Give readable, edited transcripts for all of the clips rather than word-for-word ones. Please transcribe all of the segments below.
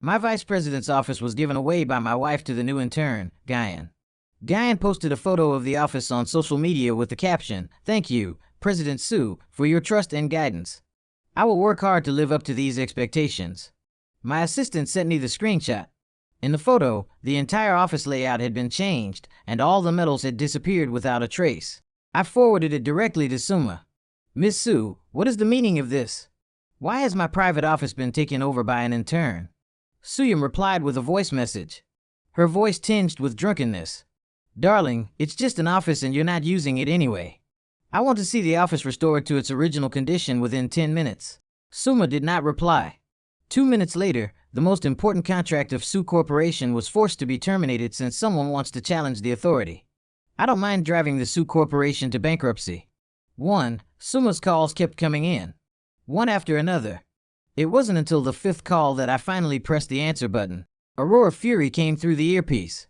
My vice president's office was given away by my wife to the new intern, Guyan. Guyan posted a photo of the office on social media with the caption, "Thank you, President Sue, for your trust and guidance. I will work hard to live up to these expectations." My assistant sent me the screenshot. In the photo, the entire office layout had been changed, and all the medals had disappeared without a trace. I forwarded it directly to Suma. "Miss Sue, what is the meaning of this? Why has my private office been taken over by an intern?" Suyam replied with a voice message. Her voice tinged with drunkenness. "Darling, it's just an office and you're not using it anyway. I want to see the office restored to its original condition within 10 minutes. Suma did not reply. 2 minutes later, the most important contract of Sue Corporation was forced to be terminated since someone wants to challenge the authority. I don't mind driving the Sue Corporation to bankruptcy. Suma's calls kept coming in, one after another. It wasn't until the 5th call that I finally pressed the answer button. A roar of fury came through the earpiece.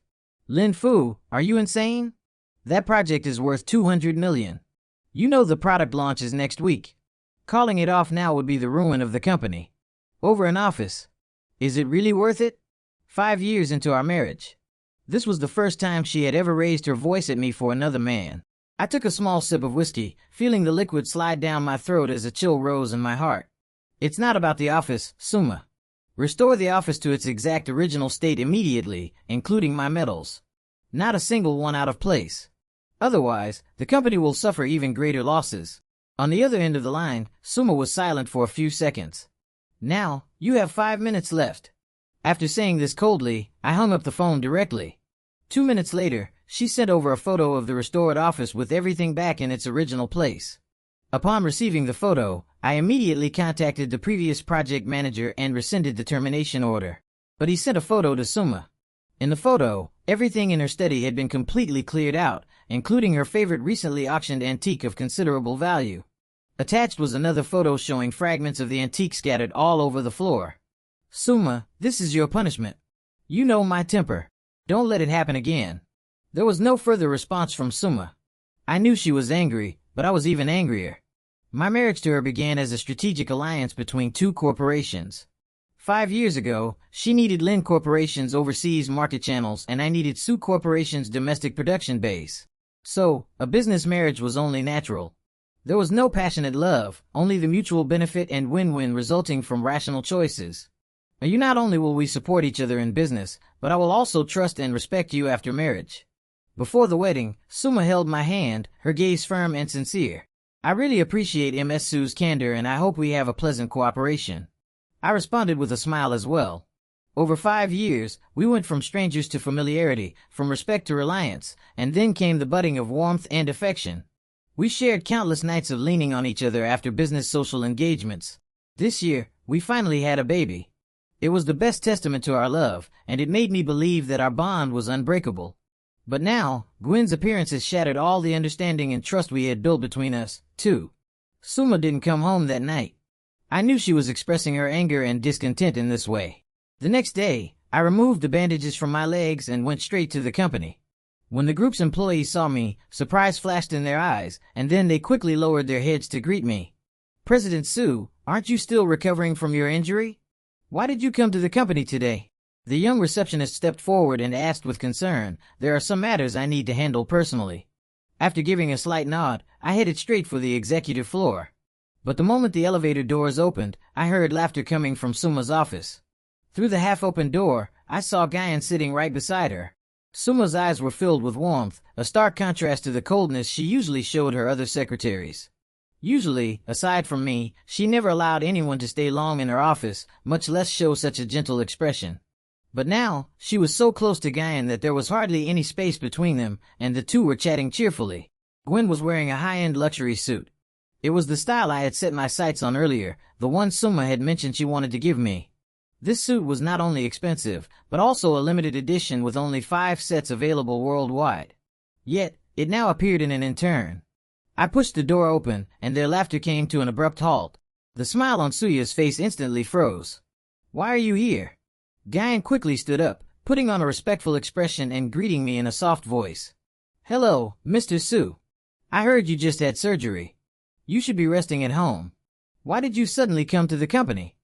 "Lin Fu, are you insane? That project is worth 200 million. You know the product launch is next week. Calling it off now would be the ruin of the company. Over an office. Is it really worth it? 5 years into our marriage." This was the first time she had ever raised her voice at me for another man. I took a small sip of whiskey, feeling the liquid slide down my throat as a chill rose in my heart. "It's not about the office, Suma. Restore the office to its exact original state immediately, including my medals. Not a single one out of place. Otherwise, the company will suffer even greater losses." On the other end of the line, Suma was silent for a few seconds. "Now, you have 5 minutes left." After saying this coldly, I hung up the phone directly. 2 minutes later, she sent over a photo of the restored office with everything back in its original place. Upon receiving the photo, I immediately contacted the previous project manager and rescinded the termination order. But he sent a photo to Suma. In the photo, everything in her study had been completely cleared out, including her favorite recently auctioned antique of considerable value. Attached was another photo showing fragments of the antique scattered all over the floor. "Suma, this is your punishment. You know my temper. Don't let it happen again." There was no further response from Suma. I knew she was angry, but I was even angrier. My marriage to her began as a strategic alliance between two corporations. 5 years ago, she needed Lin Corporation's overseas market channels and I needed Sue Corporation's domestic production base. So, a business marriage was only natural. There was no passionate love, only the mutual benefit and win-win resulting from rational choices. You not only will we support each other in business, but I will also trust and respect you after marriage. Before the wedding, Suma held my hand, her gaze firm and sincere. "I really appreciate Ms. Sue's candor and I hope we have a pleasant cooperation." I responded with a smile as well. Over 5 years, we went from strangers to familiarity, from respect to reliance, and then came the budding of warmth and affection. We shared countless nights of leaning on each other after business social engagements. This year, we finally had a baby. It was the best testament to our love, and it made me believe that our bond was unbreakable. But now, Gwen's appearance has shattered all the understanding and trust we had built between us, too. Suma didn't come home that night. I knew she was expressing her anger and discontent in this way. The next day, I removed the bandages from my legs and went straight to the company. When the group's employees saw me, surprise flashed in their eyes, and then they quickly lowered their heads to greet me. "President Sue, aren't you still recovering from your injury? Why did you come to the company today?" The young receptionist stepped forward and asked with concern, "There are some matters I need to handle personally." After giving a slight nod, I headed straight for the executive floor. But the moment the elevator doors opened, I heard laughter coming from Suma's office. Through the half-open door, I saw Guyan sitting right beside her. Suma's eyes were filled with warmth, a stark contrast to the coldness she usually showed her other secretaries. Usually, aside from me, she never allowed anyone to stay long in her office, much less show such a gentle expression. But now, she was so close to Guyan that there was hardly any space between them, and the two were chatting cheerfully. Gwen was wearing a high-end luxury suit. It was the style I had set my sights on earlier, the one Suma had mentioned she wanted to give me. This suit was not only expensive, but also a limited edition with only 5 sets available worldwide. Yet, it now appeared in an Intern. I pushed the door open, and their laughter came to an abrupt halt. The smile on Suya's face instantly froze. "Why are you here?" Guyan quickly stood up, putting on a respectful expression and greeting me in a soft voice. "Hello, Mr. Sue. I heard you just had surgery. You should be resting at home. Why did you suddenly come to the company?"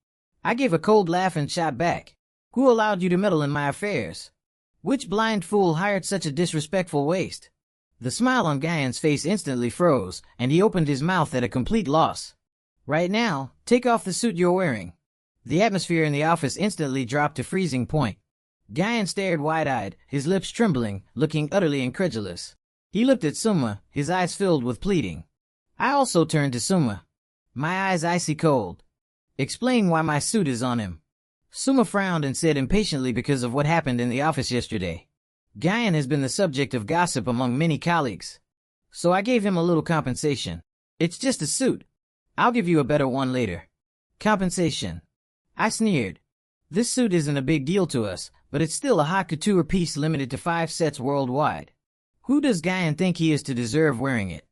I gave a cold laugh and shot back. Who allowed you to meddle in my affairs? Which blind fool hired such a disrespectful waste? The smile on Guyan's face instantly froze, and he opened his mouth at a complete loss. Right now, take off the suit you're wearing. The atmosphere in the office instantly dropped to freezing point. Guyan stared wide-eyed, his lips trembling, looking utterly incredulous. He looked at Suma, his eyes filled with pleading. I also turned to Suma. My eyes icy cold. Explain why my suit is on him. Suma frowned and said impatiently because of what happened in the office yesterday. Guyan has been the subject of gossip among many colleagues. So I gave him a little compensation. It's just a suit. I'll give you a better one later. Compensation. I sneered. This suit isn't a big deal to us, but it's still a haute couture piece limited to 5 sets worldwide. Who does Guyan think he is to deserve wearing it?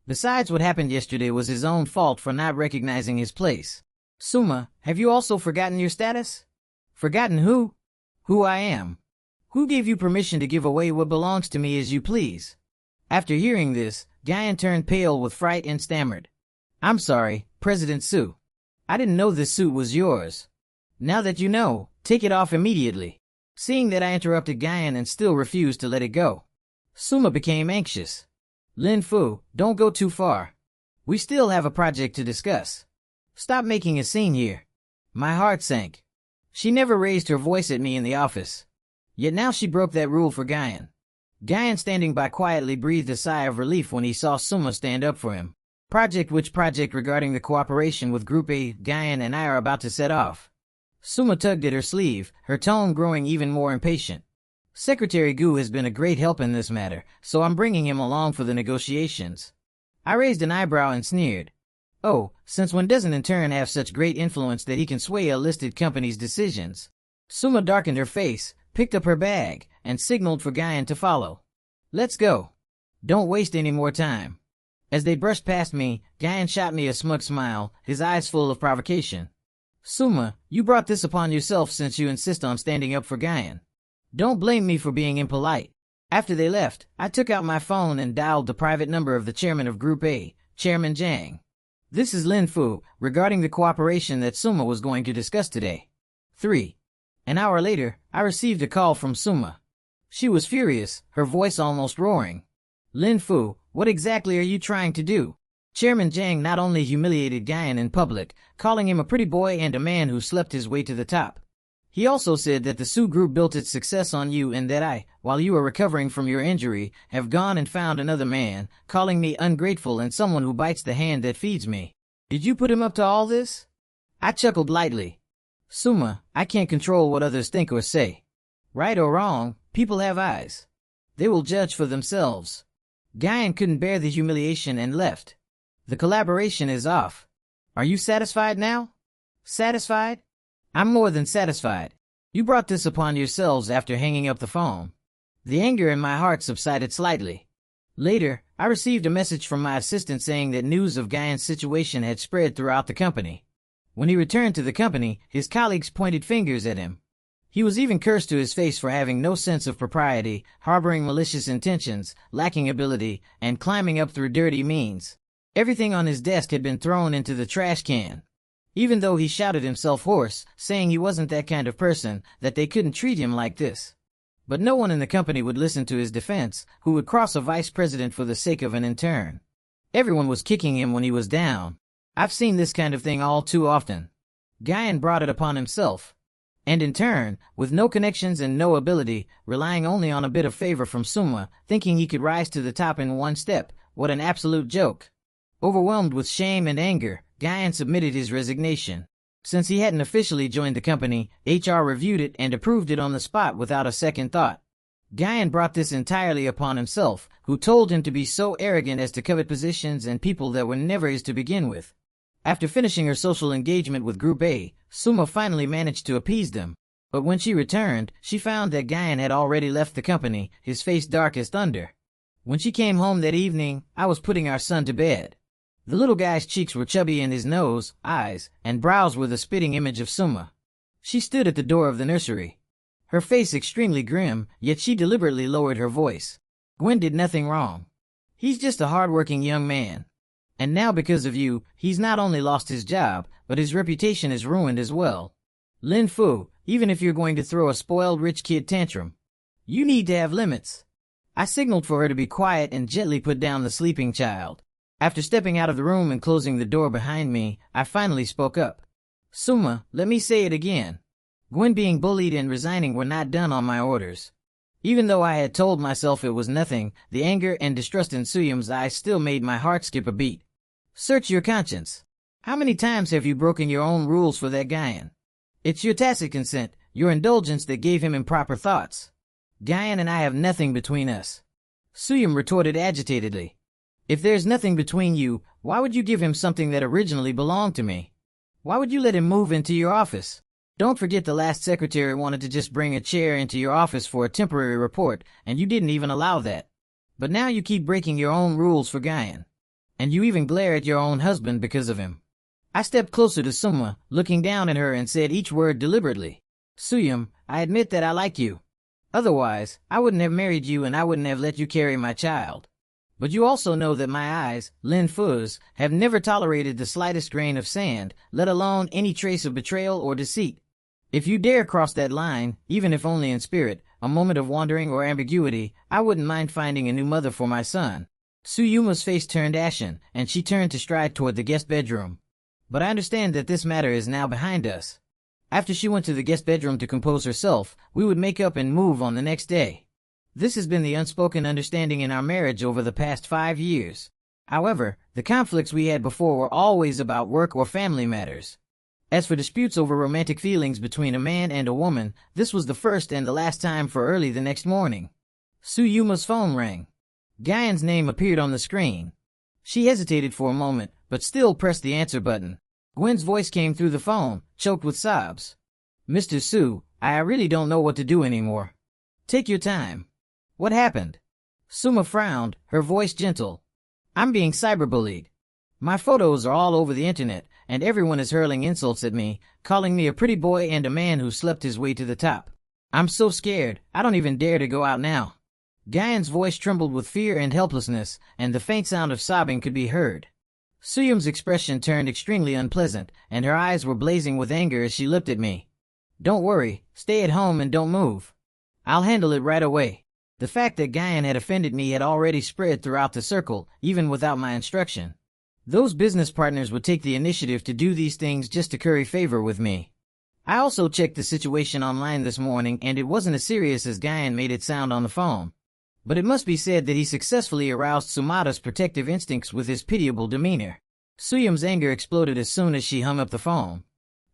Besides, what happened yesterday was his own fault for not recognizing his place. Suma, have you also forgotten your status? Forgotten who? Who I am. Who gave you permission to give away what belongs to me as you please? After hearing this, Guyan turned pale with fright and stammered. I'm sorry, President Su. I didn't know this suit was yours. Now that you know, take it off immediately. Seeing that I interrupted Guyan and still refused to let it go, Suma became anxious. Lin Fu, don't go too far. We still have a project to discuss. Stop making a scene here. My heart sank. She never raised her voice at me in the office. Yet now she broke that rule for Guyan. Guyan, standing by, quietly breathed a sigh of relief when he saw Suma stand up for him. Which project regarding the cooperation with Group A Guyan and I are about to set off? Suma tugged at her sleeve, her tone growing even more impatient. Secretary Gu has been a great help in this matter, so I'm bringing him along for the negotiations. I raised an eyebrow and sneered. Oh, since when doesn't Intern have such great influence that he can sway a listed company's decisions? Suma darkened her face, picked up her bag, and signaled for Guyan to follow. Let's go. Don't waste any more time. As they brushed past me, Guyan shot me a smug smile, his eyes full of provocation. Suma, you brought this upon yourself since you insist on standing up for Guyan. Don't blame me for being impolite. After they left, I took out my phone and dialed the private number of the chairman of Group A, Chairman Zhang. This is Lin Fu, regarding the cooperation that Suma was going to discuss today. 3. An hour later, I received a call from Suma. She was furious, her voice almost roaring. Lin Fu, what exactly are you trying to do? Chairman Zhang not only humiliated Guyan in public, calling him a pretty boy and a man who slept his way to the top. He also said that the Su Group built its success on you and that I, while you are recovering from your injury, have gone and found another man, calling me ungrateful and someone who bites the hand that feeds me. Did you put him up to all this? I chuckled lightly. Suma, I can't control what others think or say. Right or wrong, people have eyes. They will judge for themselves. Guyan couldn't bear the humiliation and left. The collaboration is off. Are you satisfied now? Satisfied? I'm more than satisfied. You brought this upon yourselves after hanging up the phone. The anger in my heart subsided slightly. Later, I received a message from my assistant saying that news of Guyan's situation had spread throughout the company. When he returned to the company, his colleagues pointed fingers at him. He was even cursed to his face for having no sense of propriety, harboring malicious intentions, lacking ability, and climbing up through dirty means. Everything on his desk had been thrown into the trash can. Even though he shouted himself hoarse, saying he wasn't that kind of person, that they couldn't treat him like this. But no one in the company would listen to his defense, who would cross a vice president for the sake of an intern. Everyone was kicking him when he was down. I've seen this kind of thing all too often. Guyan brought it upon himself. And in turn, with no connections and no ability, relying only on a bit of favor from Suma, thinking he could rise to the top in one step, what an absolute joke. Overwhelmed with shame and anger, Guyan submitted his resignation. Since he hadn't officially joined the company, HR reviewed it and approved it on the spot without a second thought. Guyan brought this entirely upon himself, who told him to be so arrogant as to covet positions and people that were never his to begin with. After finishing her social engagement with Group A, Suma finally managed to appease them. But when she returned, she found that Guyan had already left the company, his face dark as thunder. When she came home that evening, I was putting our son to bed. The little guy's cheeks were chubby and his nose, eyes, and brows were the spitting image of Suma. She stood at the door of the nursery. Her face extremely grim, yet she deliberately lowered her voice. Gwen did nothing wrong. He's just a hard-working young man. And now because of you, he's not only lost his job, but his reputation is ruined as well. Lin Fu, even if you're going to throw a spoiled rich kid tantrum. You need to have limits. I signaled for her to be quiet and gently put down the sleeping child. After stepping out of the room and closing the door behind me, I finally spoke up. Suma, let me say it again. Gwen being bullied and resigning were not done on my orders. Even though I had told myself it was nothing, the anger and distrust in Suyum's eyes still made my heart skip a beat. Search your conscience. How many times have you broken your own rules for that Guyan? It's your tacit consent, your indulgence that gave him improper thoughts. Guyan and I have nothing between us. Suyum retorted agitatedly. If there's nothing between you, why would you give him something that originally belonged to me? Why would you let him move into your office? Don't forget the last secretary wanted to just bring a chair into your office for a temporary report, and you didn't even allow that. But now you keep breaking your own rules for Guyan. And you even glare at your own husband because of him. I stepped closer to Suma, looking down at her and said each word deliberately. Suyum, I admit that I like you. Otherwise, I wouldn't have married you and I wouldn't have let you carry my child. But you also know that my eyes, Lin Fu's, have never tolerated the slightest grain of sand, let alone any trace of betrayal or deceit. If you dare cross that line, even if only in spirit, a moment of wandering or ambiguity, I wouldn't mind finding a new mother for my son. Suyuma's face turned ashen, and she turned to stride toward the guest bedroom. But I understand that this matter is now behind us. After she went to the guest bedroom to compose herself, we would make up and move on the next day. This has been the unspoken understanding in our marriage over the past 5 years. However, the conflicts we had before were always about work or family matters. As for disputes over romantic feelings between a man and a woman, this was the first and the last time for early the next morning. Suyuma's phone rang. Guyan's name appeared on the screen. She hesitated for a moment, but still pressed the answer button. Gwen's voice came through the phone, choked with sobs. Mr. Su, I really don't know what to do anymore. Take your time. What happened? Suma frowned, her voice gentle. I'm being cyberbullied. My photos are all over the internet, and everyone is hurling insults at me, calling me a pretty boy and a man who slept his way to the top. I'm so scared, I don't even dare to go out now. Guyan's voice trembled with fear and helplessness, and the faint sound of sobbing could be heard. Suyum's expression turned extremely unpleasant, and her eyes were blazing with anger as she looked at me. Don't worry, stay at home and don't move. I'll handle it right away. The fact that Guyan had offended me had already spread throughout the circle, even without my instruction. Those business partners would take the initiative to do these things just to curry favor with me. I also checked the situation online this morning, and it wasn't as serious as Guyan made it sound on the phone. But it must be said that he successfully aroused Sumata's protective instincts with his pitiable demeanor. Suyum's anger exploded as soon as she hung up the phone.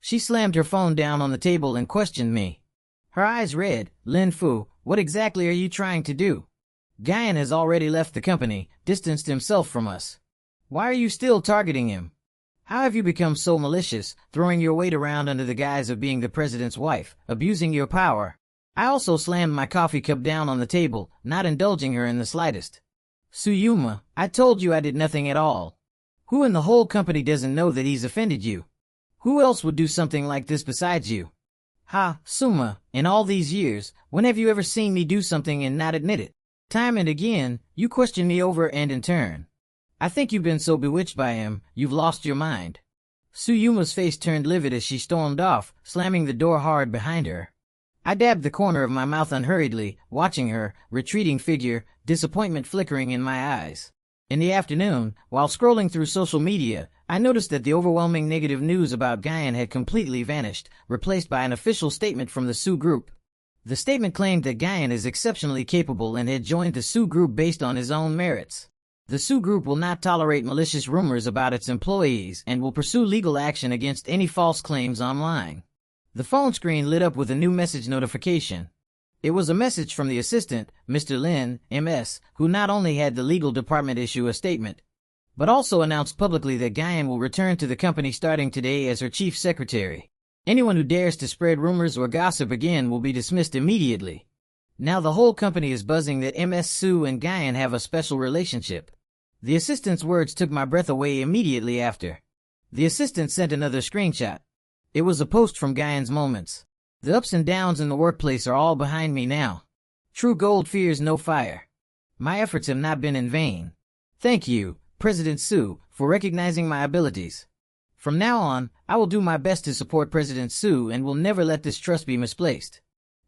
She slammed her phone down on the table and questioned me. Her eyes read, Lin Fu, what exactly are you trying to do? Guyan has already left the company, distanced himself from us. Why are you still targeting him? How have you become so malicious, throwing your weight around under the guise of being the president's wife, abusing your power? I also slammed my coffee cup down on the table, not indulging her in the slightest. Suyuma, I told you I did nothing at all. Who in the whole company doesn't know that he's offended you? Who else would do something like this besides you? Ha, Suma, in all these years, when have you ever seen me do something and not admit it? Time and again, you question me over and in turn. I think you've been so bewitched by him, you've lost your mind. Suyuma's face turned livid as she stormed off, slamming the door hard behind her. I dabbed the corner of my mouth unhurriedly, watching her retreating figure, disappointment flickering in my eyes. In the afternoon, while scrolling through social media, I noticed that the overwhelming negative news about Guyan had completely vanished, replaced by an official statement from the Su Group. The statement claimed that Guyan is exceptionally capable and had joined the Su Group based on his own merits. The Su Group will not tolerate malicious rumors about its employees and will pursue legal action against any false claims online. The phone screen lit up with a new message notification. It was a message from the assistant, Mr. Lin, MS, who not only had the legal department issue a statement, but also announced publicly that Guyan will return to the company starting today as her chief secretary. Anyone who dares to spread rumors or gossip again will be dismissed immediately. Now the whole company is buzzing that MS Su and Guyan have a special relationship. The assistant's words took my breath away immediately after. The assistant sent another screenshot. It was a post from Guyan's Moments. The ups and downs in the workplace are all behind me now. True gold fears no fire. My efforts have not been in vain. Thank you, President Su, for recognizing my abilities. From now on, I will do my best to support President Sue and will never let this trust be misplaced.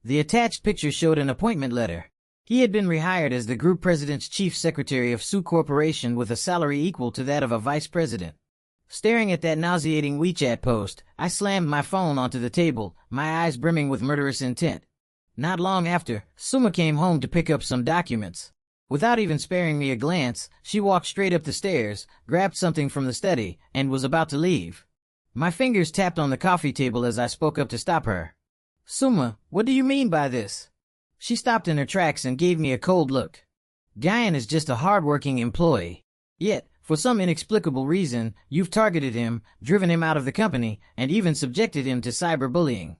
The attached picture showed an appointment letter. He had been rehired as the group president's chief secretary of Sue Corporation with a salary equal to that of a vice president. Staring at that nauseating WeChat post, I slammed my phone onto the table, my eyes brimming with murderous intent. Not long after, Suma came home to pick up some documents. Without even sparing me a glance, she walked straight up the stairs, grabbed something from the study, and was about to leave. My fingers tapped on the coffee table as I spoke up to stop her. Suma, what do you mean by this? She stopped in her tracks and gave me a cold look. Guyan is just a hard-working employee. Yet, for some inexplicable reason, you've targeted him, driven him out of the company, and even subjected him to cyberbullying.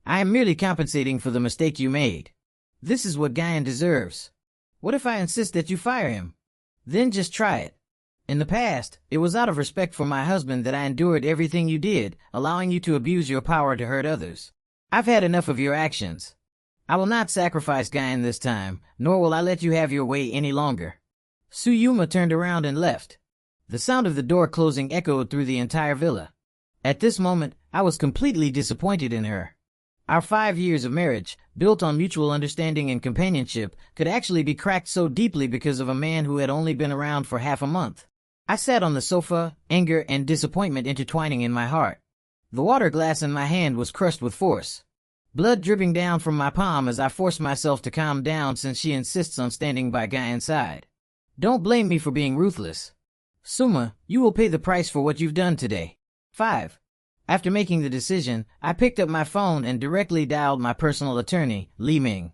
I am merely compensating for the mistake you made. This is what Guyan deserves. What if I insist that you fire him? Then just try it. In the past, it was out of respect for my husband that I endured everything you did, allowing you to abuse your power to hurt others. I've had enough of your actions. I will not sacrifice Guyan this time, nor will I let you have your way any longer. Suyuma turned around and left. The sound of the door closing echoed through the entire villa. At this moment, I was completely disappointed in her. Our 5 years of marriage, built on mutual understanding and companionship, could actually be cracked so deeply because of a man who had only been around for half a month. I sat on the sofa, anger and disappointment intertwining in my heart. The water glass in my hand was crushed with force. Blood dripping down from my palm as I forced myself to calm down since she insists on standing by Guyan's side. Don't blame me for being ruthless. Suma, you will pay the price for what you've done today. 5. After making the decision, I picked up my phone and directly dialed my personal attorney, Li Ming.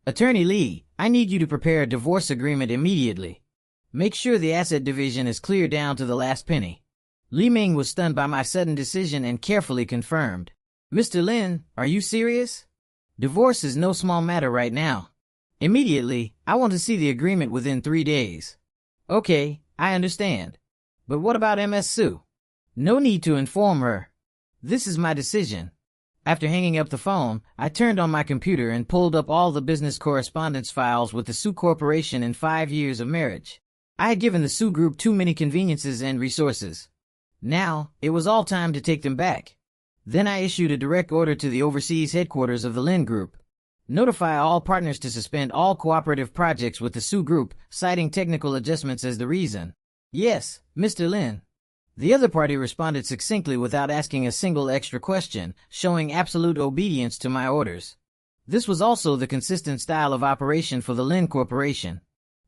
Attorney Li, I need you to prepare a divorce agreement immediately. Make sure the asset division is clear down to the last penny. Li Ming was stunned by my sudden decision and carefully confirmed. Mr. Lin, are you serious? Divorce is no small matter right now. Immediately, I want to see the agreement within 3 days. Okay, I understand. But what about Ms. Sue? No need to inform her. This is my decision. After hanging up the phone, I turned on my computer and pulled up all the business correspondence files with the Sue Corporation in 5 years of marriage. I had given the Sue Group too many conveniences and resources. Now, it was all time to take them back. Then I issued a direct order to the overseas headquarters of the Lin Group. Notify all partners to suspend all cooperative projects with the Sue Group, citing technical adjustments as the reason. Yes, Mr. Lin. The other party responded succinctly without asking a single extra question, showing absolute obedience to my orders. This was also the consistent style of operation for the Lin Corporation.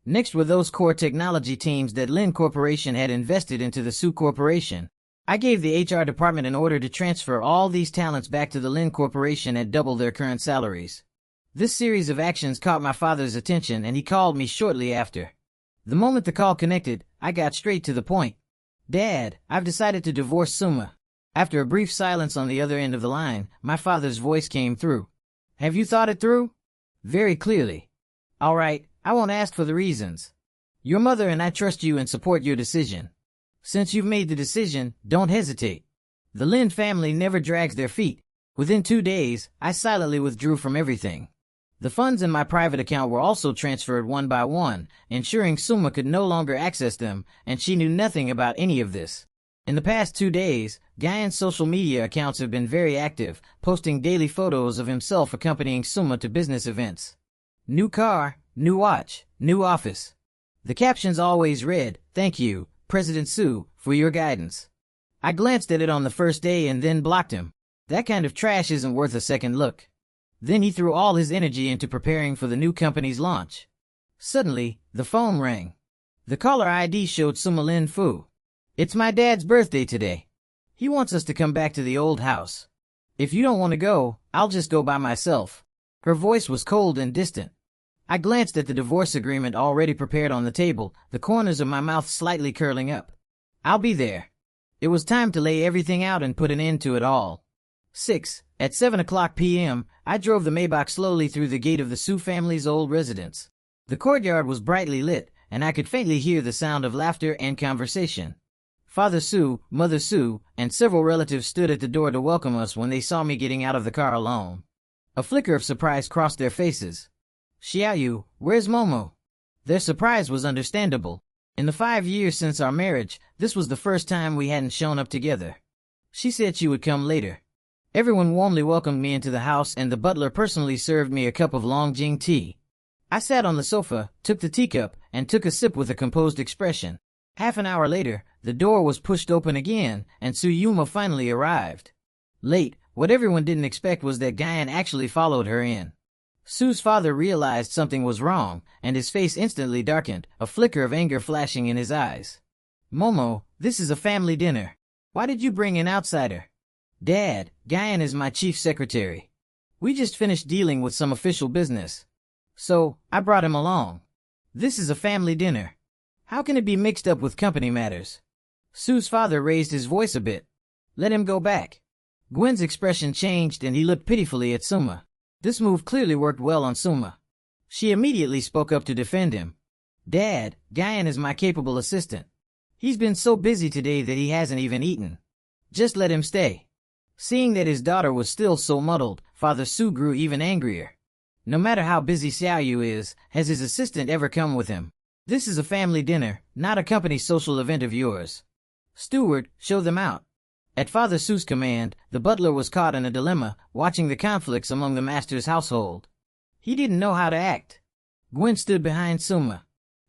Next were those core technology teams that Lin Corporation had invested into the Sue Corporation. I gave the HR department an order to transfer all these talents back to the Lin Corporation at double their current salaries. This series of actions caught my father's attention and he called me shortly after. The moment the call connected, I got straight to the point. Dad, I've decided to divorce Suma. After a brief silence on the other end of the line, my father's voice came through. Have you thought it through? Very clearly. All right, I won't ask for the reasons. Your mother and I trust you and support your decision. Since you've made the decision, don't hesitate. The Lin family never drags their feet. Within 2 days, I silently withdrew from everything. The funds in my private account were also transferred one by one, ensuring Suma could no longer access them, and she knew nothing about any of this. In the past 2 days, Guyan's social media accounts have been very active, posting daily photos of himself accompanying Suma to business events. New car, new watch, new office. The captions always read, "Thank you, President Sue, for your guidance." I glanced at it on the first day and then blocked him. That kind of trash isn't worth a second look. Then he threw all his energy into preparing for the new company's launch. Suddenly, the phone rang. The caller ID showed Suma Lin Fu. It's my dad's birthday today. He wants us to come back to the old house. If you don't want to go, I'll just go by myself. Her voice was cold and distant. I glanced at the divorce agreement already prepared on the table, the corners of my mouth slightly curling up. I'll be there. It was time to lay everything out and put an end to it all. 6. At 7:00 p.m., I drove the Maybach slowly through the gate of the Sue family's old residence. The courtyard was brightly lit, and I could faintly hear the sound of laughter and conversation. Father Sue, Mother Sue, and several relatives stood at the door to welcome us when they saw me getting out of the car alone. A flicker of surprise crossed their faces. Xiaoyu, where's Momo? Their surprise was understandable. In the 5 years since our marriage, this was the first time we hadn't shown up together. She said she would come later. Everyone warmly welcomed me into the house, and the butler personally served me a cup of Longjing tea. I sat on the sofa, took the teacup, and took a sip with a composed expression. Half an hour later, the door was pushed open again, and Tsuyuma finally arrived. Late, what everyone didn't expect was that Guyan actually followed her in. Sue's father realized something was wrong, and his face instantly darkened, a flicker of anger flashing in his eyes. Momo, this is a family dinner. Why did you bring an outsider? Dad, Guyan is my chief secretary. We just finished dealing with some official business. So, I brought him along. This is a family dinner. How can it be mixed up with company matters? Sue's father raised his voice a bit. Let him go back. Gwen's expression changed and he looked pitifully at Suma. This move clearly worked well on Suma. She immediately spoke up to defend him. Dad, Guyan is my capable assistant. He's been so busy today that he hasn't even eaten. Just let him stay. Seeing that his daughter was still so muddled, Father Su grew even angrier. No matter how busy Xiaoyu is, has his assistant ever come with him? This is a family dinner, not a company social event of yours. Steward, show them out. At Father Su's command, the butler was caught in a dilemma, watching the conflicts among the master's household. He didn't know how to act. Gwen stood behind Suma.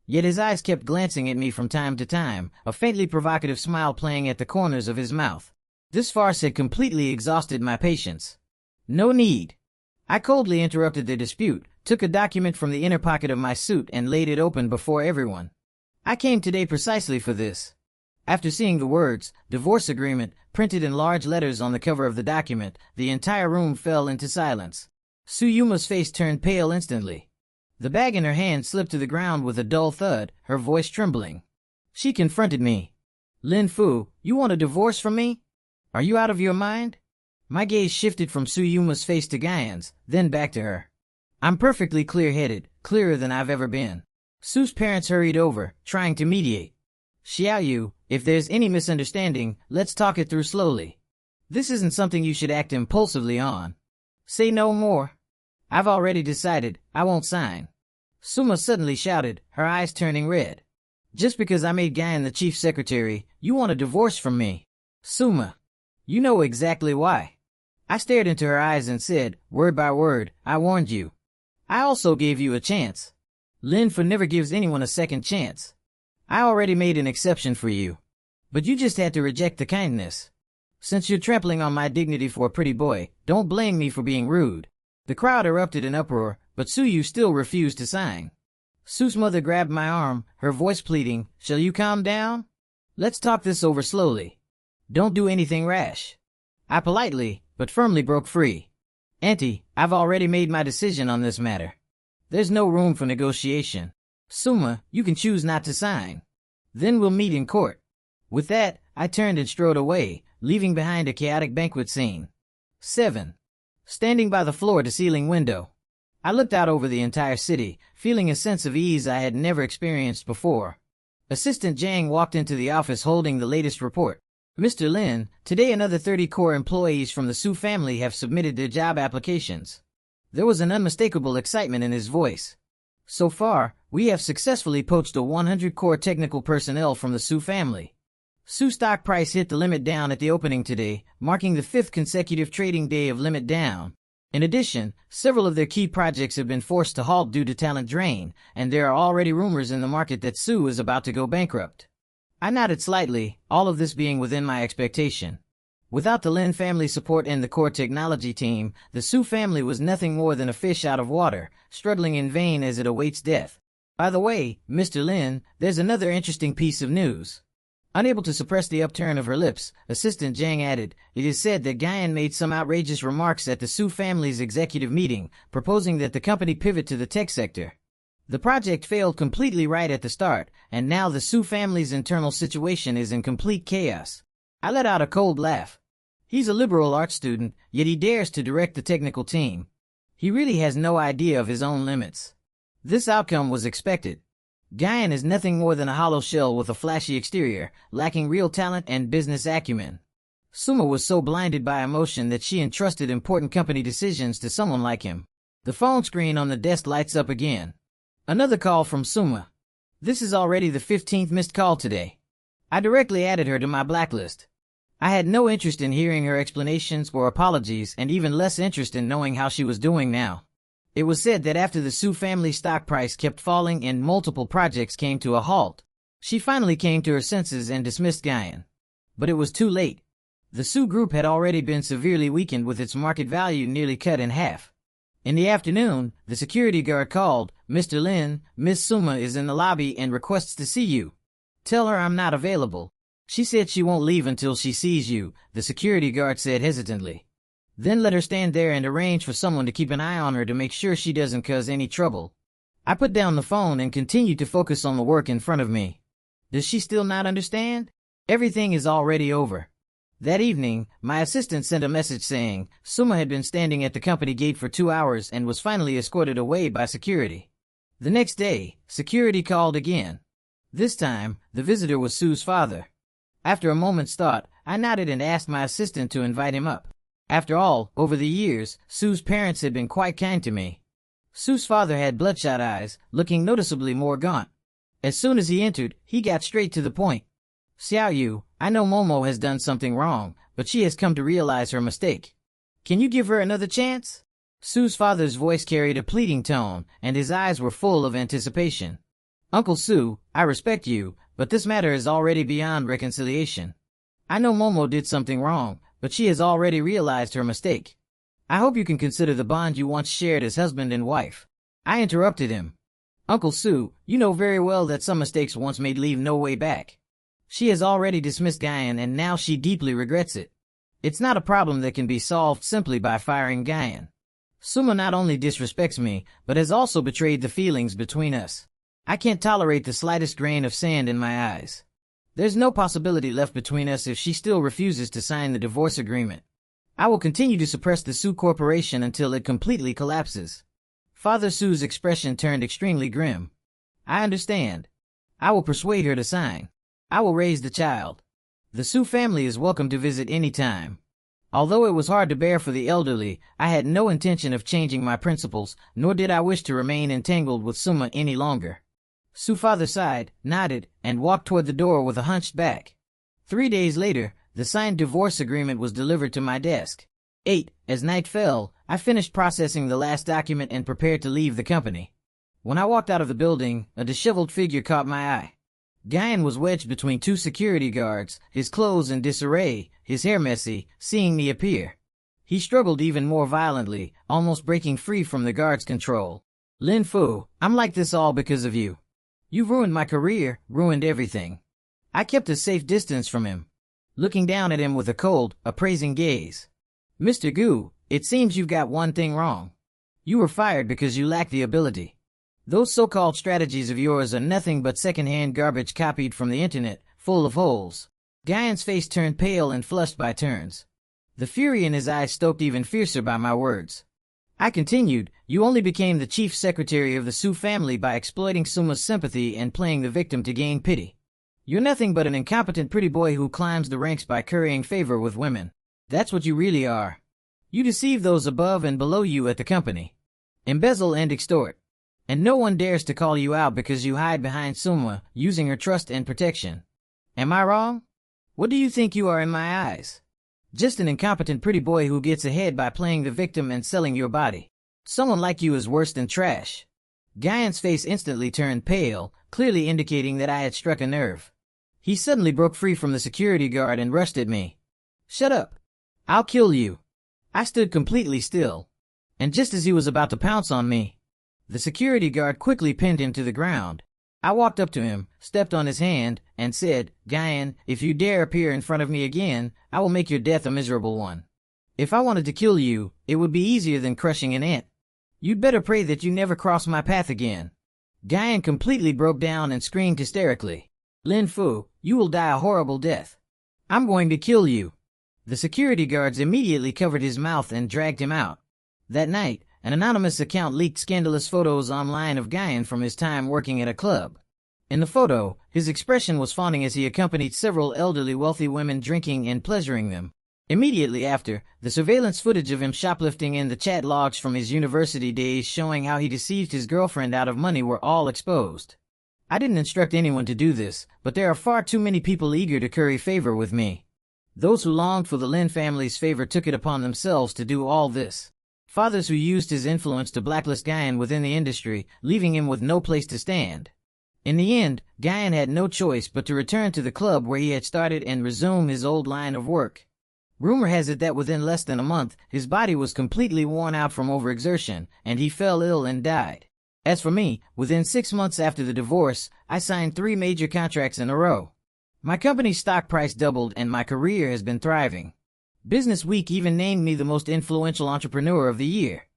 Yet his eyes kept glancing at me from time to time, a faintly provocative smile playing at the corners of his mouth. This farce had completely exhausted my patience. No need. I coldly interrupted the dispute, took a document from the inner pocket of my suit and laid it open before everyone. I came today precisely for this. After seeing the words, divorce agreement, printed in large letters on the cover of the document, the entire room fell into silence. Tsuyuma's face turned pale instantly. The bag in her hand slipped to the ground with a dull thud, her voice trembling. She confronted me. Lin Fu, you want a divorce from me? Are you out of your mind? My gaze shifted from Tsuyuma's face to Guyan's, then back to her. I'm perfectly clear-headed, clearer than I've ever been. Su's parents hurried over, trying to mediate. Xiaoyu, if there's any misunderstanding, let's talk it through slowly. This isn't something you should act impulsively on. Say no more. I've already decided, I won't sign. Suma suddenly shouted, her eyes turning red. Just because I made Guyan the chief secretary, you want a divorce from me? Suma, you know exactly why. I stared into her eyes and said, word by word, I warned you. I also gave you a chance. Lin Fu never gives anyone a second chance. I already made an exception for you. But you just had to reject the kindness. Since you're trampling on my dignity for a pretty boy, don't blame me for being rude. The crowd erupted in uproar, but Suyu still refused to sign. Su's mother grabbed my arm, her voice pleading, shall you calm down? Let's talk this over slowly. Don't do anything rash. I politely, but firmly broke free. Auntie, I've already made my decision on this matter. There's no room for negotiation. Suma, you can choose not to sign. Then we'll meet in court. With that, I turned and strode away, leaving behind a chaotic banquet scene. 7. Standing by the floor-to-ceiling window. I looked out over the entire city, feeling a sense of ease I had never experienced before. Assistant Zhang walked into the office holding the latest report. Mr. Lin, today another 30 core employees from the Su family have submitted their job applications. There was an unmistakable excitement in his voice. So far, we have successfully poached a 100 core technical personnel from the Su family. Su stock price hit the limit down at the opening today, marking the 5th consecutive trading day of limit down. In addition, several of their key projects have been forced to halt due to talent drain, and there are already rumors in the market that Su is about to go bankrupt. I nodded slightly, all of this being within my expectation. Without the Lin family support and the core technology team, the Su family was nothing more than a fish out of water, struggling in vain as it awaits death. By the way, Mr. Lin, there's another interesting piece of news. Unable to suppress the upturn of her lips, Assistant Zhang added, it is said that Guyan made some outrageous remarks at the Su family's executive meeting, proposing that the company pivot to the tech sector. The project failed completely right at the start, and now the Su family's internal situation is in complete chaos. I let out a cold laugh. He's a liberal arts student, yet he dares to direct the technical team. He really has no idea of his own limits. This outcome was expected. Guyan is nothing more than a hollow shell with a flashy exterior, lacking real talent and business acumen. Suma was so blinded by emotion that she entrusted important company decisions to someone like him. The phone screen on the desk lights up again. Another call from Suma. This is already the 15th missed call today. I directly added her to my blacklist. I had no interest in hearing her explanations or apologies, and even less interest in knowing how she was doing now. It was said that after the Sue family stock price kept falling and multiple projects came to a halt, she finally came to her senses and dismissed Guyan. But it was too late. The Sue group had already been severely weakened, with its market value nearly cut in half. In the afternoon, the security guard called. "Mr. Lin, Miss Suma is in the lobby and requests to see you. Tell her I'm not available. She said she won't leave until she sees you," the security guard said hesitantly. "Then let her stand there and arrange for someone to keep an eye on her to make sure she doesn't cause any trouble." I put down the phone and continued to focus on the work in front of me. Does she still not understand? Everything is already over. That evening, my assistant sent a message saying Suma had been standing at the company gate for 2 hours and was finally escorted away by security. The next day, security called again. This time, the visitor was Sue's father. After a moment's thought, I nodded and asked my assistant to invite him up. After all, over the years, Sue's parents had been quite kind to me. Sue's father had bloodshot eyes, looking noticeably more gaunt. As soon as he entered, he got straight to the point. "Xiao Yu, I know Momo has done something wrong, but she has come to realize her mistake. Can you give her another chance?" Sue's father's voice carried a pleading tone, and his eyes were full of anticipation. "Uncle Sue, I respect you, but this matter is already beyond reconciliation. I know Momo did something wrong, but she has already realized her mistake. I hope you can consider the bond you once shared as husband and wife." I interrupted him. "Uncle Sue, you know very well that some mistakes once made leave no way back. She has already dismissed Guyan and now she deeply regrets it. It's not a problem that can be solved simply by firing Guyan. Suma not only disrespects me, but has also betrayed the feelings between us. I can't tolerate the slightest grain of sand in my eyes. There's no possibility left between us if she still refuses to sign the divorce agreement. I will continue to suppress the Sue Corporation until it completely collapses." Father Sue's expression turned extremely grim. "I understand. I will persuade her to sign. I will raise the child. The Sue family is welcome to visit any time." Although it was hard to bear for the elderly, I had no intention of changing my principles, nor did I wish to remain entangled with Suma any longer. Sue's father sighed, nodded, and walked toward the door with a hunched back. 3 days later, the signed divorce agreement was delivered to my desk. 8. As night fell, I finished processing the last document and prepared to leave the company. When I walked out of the building, a disheveled figure caught my eye. Guyan was wedged between 2 security guards, his clothes in disarray, his hair messy, seeing me appear. He struggled even more violently, almost breaking free from the guard's control. "Lin Fu, I'm like this all because of you. You've ruined my career, ruined everything." I kept a safe distance from him, looking down at him with a cold, appraising gaze. "Mr. Gu, it seems you've got one thing wrong. You were fired because you lack the ability. Those so-called strategies of yours are nothing but second-hand garbage copied from the internet, full of holes." Guyan's face turned pale and flushed by turns. The fury in his eyes stoked even fiercer by my words. I continued, "You only became the chief secretary of the Sue family by exploiting Suma's sympathy and playing the victim to gain pity. You're nothing but an incompetent pretty boy who climbs the ranks by currying favor with women. That's what you really are. You deceive those above and below you at the company. Embezzle and extort. And no one dares to call you out because you hide behind Suma, using her trust and protection. Am I wrong? What do you think you are in my eyes? Just an incompetent pretty boy who gets ahead by playing the victim and selling your body. Someone like you is worse than trash." Guyan's face instantly turned pale, clearly indicating that I had struck a nerve. He suddenly broke free from the security guard and rushed at me. "Shut up. I'll kill you." I stood completely still. And just as he was about to pounce on me, the security guard quickly pinned him to the ground. I walked up to him, stepped on his hand, and said, "Guyan, if you dare appear in front of me again, I will make your death a miserable one. If I wanted to kill you, it would be easier than crushing an ant. You'd better pray that you never cross my path again." Guyan completely broke down and screamed hysterically. "Lin Fu, you will die a horrible death. I'm going to kill you." The security guards immediately covered his mouth and dragged him out. That night, an anonymous account leaked scandalous photos online of Guyan from his time working at a club. In the photo, his expression was fawning as he accompanied several elderly wealthy women drinking and pleasuring them. Immediately after, the surveillance footage of him shoplifting and the chat logs from his university days showing how he deceived his girlfriend out of money were all exposed. I didn't instruct anyone to do this, but there are far too many people eager to curry favor with me. Those who longed for the Lin family's favor took it upon themselves to do all this. Fathers who used his influence to blacklist Guyan within the industry, leaving him with no place to stand. In the end, Guyan had no choice but to return to the club where he had started and resume his old line of work. Rumor has it that within less than a month, his body was completely worn out from overexertion, and he fell ill and died. As for me, within 6 months after the divorce, I signed 3 major contracts in a row. My company's stock price doubled and my career has been thriving. Business Week even named me the most influential entrepreneur of the year.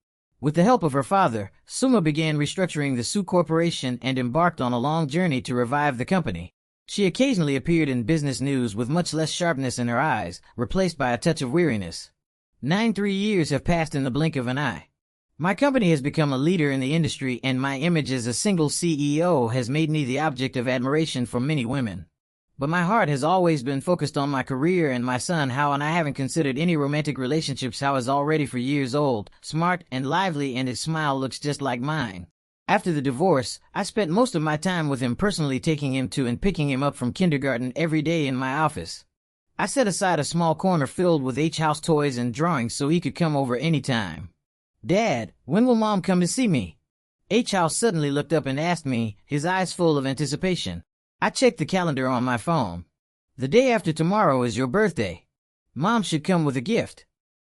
With the help of her father, Suma began restructuring the Su Corporation and embarked on a long journey to revive the company. She occasionally appeared in business news with much less sharpness in her eyes, replaced by a touch of weariness. 3 years have passed in the blink of an eye. My company has become a leader in the industry, and my image as a single CEO has made me the object of admiration for many women. But my heart has always been focused on my career and my son Hao, and I haven't considered any romantic relationships. Hao is already 4 years old, smart and lively, and his smile looks just like mine. After the divorce, I spent most of my time with him, personally taking him to and picking him up from kindergarten every day in my office. I set aside a small corner filled with H-House toys and drawings so he could come over anytime. "Dad, when will Mom come to see me?" H-House suddenly looked up and asked me, his eyes full of anticipation. I checked the calendar on my phone. "The day after tomorrow is your birthday. Mom should come with a gift."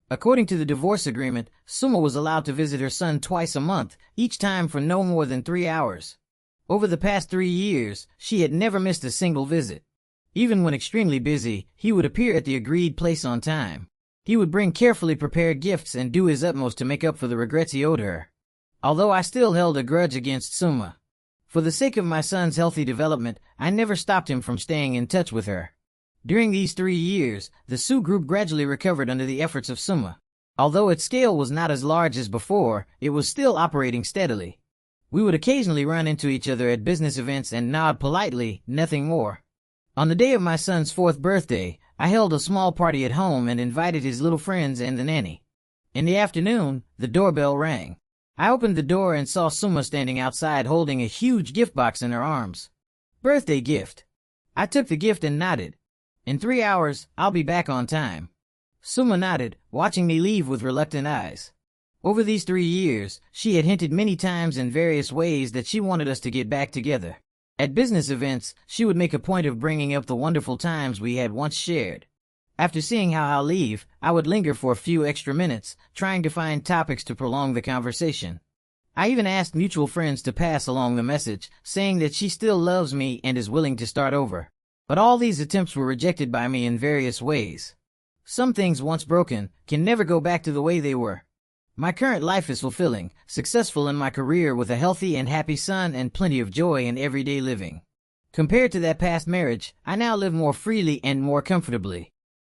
According to the divorce agreement, Suma was allowed to visit her son twice a month, each time for no more than 3 hours. Over the past 3 years, she had never missed a single visit. Even when extremely busy, he would appear at the agreed place on time. He would bring carefully prepared gifts and do his utmost to make up for the regrets he owed her. Although I still held a grudge against Suma, for the sake of my son's healthy development, I never stopped him from staying in touch with her. During these 3 years, the Su Group gradually recovered under the efforts of Suma. Although its scale was not as large as before, it was still operating steadily. We would occasionally run into each other at business events and nod politely, nothing more. On the day of my son's 4th birthday, I held a small party at home and invited his little friends and the nanny. In the afternoon, the doorbell rang. I opened the door and saw Suma standing outside holding a huge gift box in her arms. "Birthday gift." I took the gift and nodded. "In 3 hours, I'll be back on time." Suma nodded, watching me leave with reluctant eyes. Over these 3 years, she had hinted many times in various ways that she wanted us to get back together. At business events, she would make a point of bringing up the wonderful times we had once shared. After seeing how I'll leave, I would linger for a few extra minutes, trying to find topics to prolong the conversation. I even asked mutual friends to pass along the message, saying that she still loves me and is willing to start over. But all these attempts were rejected by me in various ways. Some things once broken can never go back to the way they were. My current life is fulfilling, successful in my career with a healthy and happy son and plenty of joy in everyday living. Compared to that past marriage, I now live more freely and more comfortably.